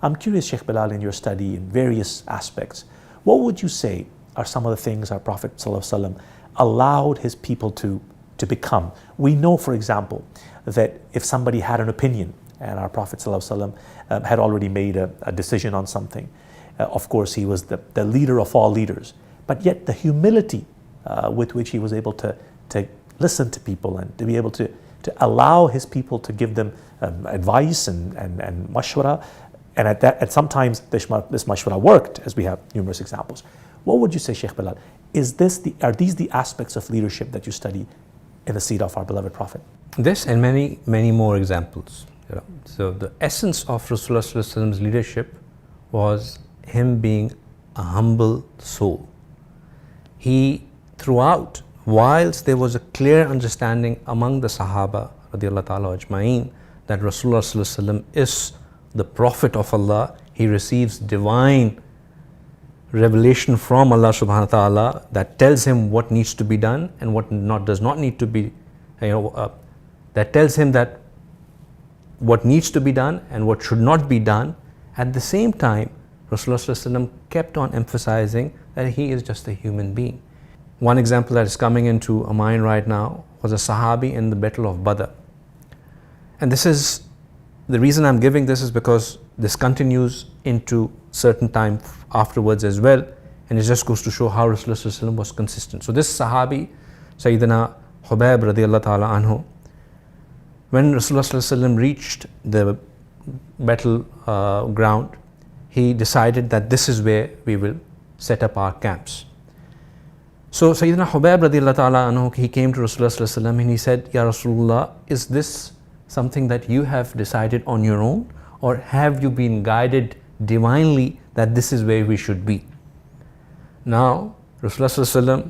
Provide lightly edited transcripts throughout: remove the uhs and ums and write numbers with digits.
I'm curious, Shaykh Bilal, in your study in various aspects, what would you say are some of the things our Prophet ﷺ allowed his people to become? We know, for example, that if somebody had an opinion and our Prophet ﷺ had already made a decision on something, of course he was the leader of all leaders, but yet the humility with which he was able to listen to people and to be able to allow his people to give them advice and mashwara, and sometimes this mashwara worked, as we have numerous examples. What would you say, Shaykh Bilal? Are these the aspects of leadership that you study in the seerah of our beloved Prophet? This and many, many more examples. So the essence of Rasulullah's leadership was him being a humble soul. He, throughout, whilst there was a clear understanding among the Sahaba radiallahu ta'ala ajma'een that Rasulullah is the Prophet of Allah, he receives divine revelation from Allah subhanahu wa ta'ala that tells him what needs to be done and what does not need to be, that tells him that what needs to be done and what should not be done. At the same time, Rasulullah kept on emphasizing that he is just a human being. One example that is coming into a mind right now was a Sahabi in the Battle of Badr. And this is, the reason I'm giving this is because this continues into certain time afterwards as well, and it just goes to show how Rasulullah was consistent. So this Sahabi, Sayyidina Hubayb radiallahu ta'ala anhu, when Rasulullah reached the battle ground, he decided that this is where we will set up our camps. So Sayyidina Hubayb radiallahu ta'ala anhu, he came to Rasulullah and he said, Ya Rasulullah, is this something that you have decided on your own, or have you been guided divinely that this is where we should be? Now Rasulullah,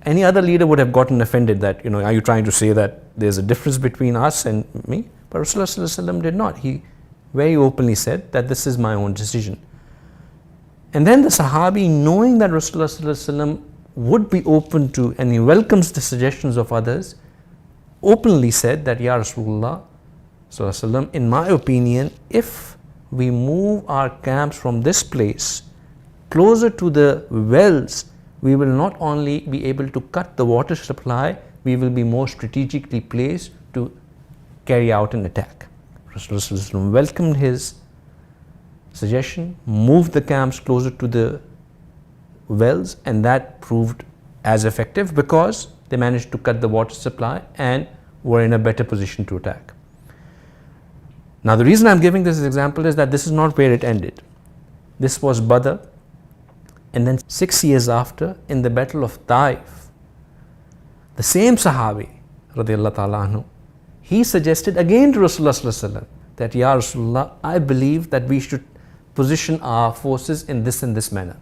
any other leader would have gotten offended that, are you trying to say that there's a difference between us and me? But Rasulullah did not. He very openly said that this is my own decision. And then the Sahabi, knowing that Rasulullah would be open to and he welcomes the suggestions of others, openly said that, Ya Rasulullah, in my opinion, if we move our camps from this place closer to the wells, we will not only be able to cut the water supply, we will be more strategically placed to carry out an attack. Rasulullah welcomed his suggestion, moved the camps closer to the wells, and that proved as effective because they managed to cut the water supply and were in a better position to attack. Now the reason I'm giving this example is that this is not where it ended. This was Badr, and then 6 years after, in the Battle of Taif, the same Sahabi radiallahu ta'ala anhu, he suggested again to Rasulullah that, Ya Rasulullah, I believe that we should position our forces in this and this manner.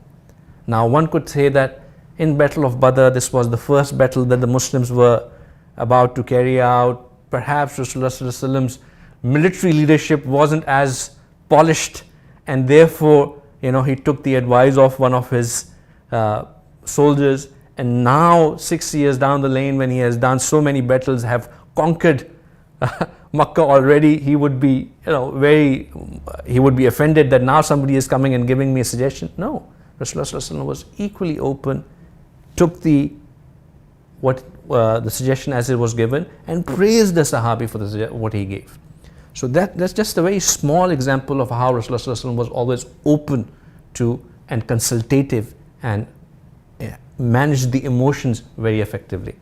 Now one could say that in Battle of Badr, this was the first battle that the Muslims were about to carry out. Perhaps Rasulullah's military leadership wasn't as polished, and therefore he took the advice of one of his soldiers, and now 6 years down the lane, when he has done so many battles, have conquered Makkah already, he would be he would be offended that now somebody is coming and giving me a suggestion. No, Rasulullah was equally open, took the suggestion as it was given, and praised the Sahabi for what he gave. So that's just a very small example of how Rasulullah was always open to and consultative and managed the emotions very effectively.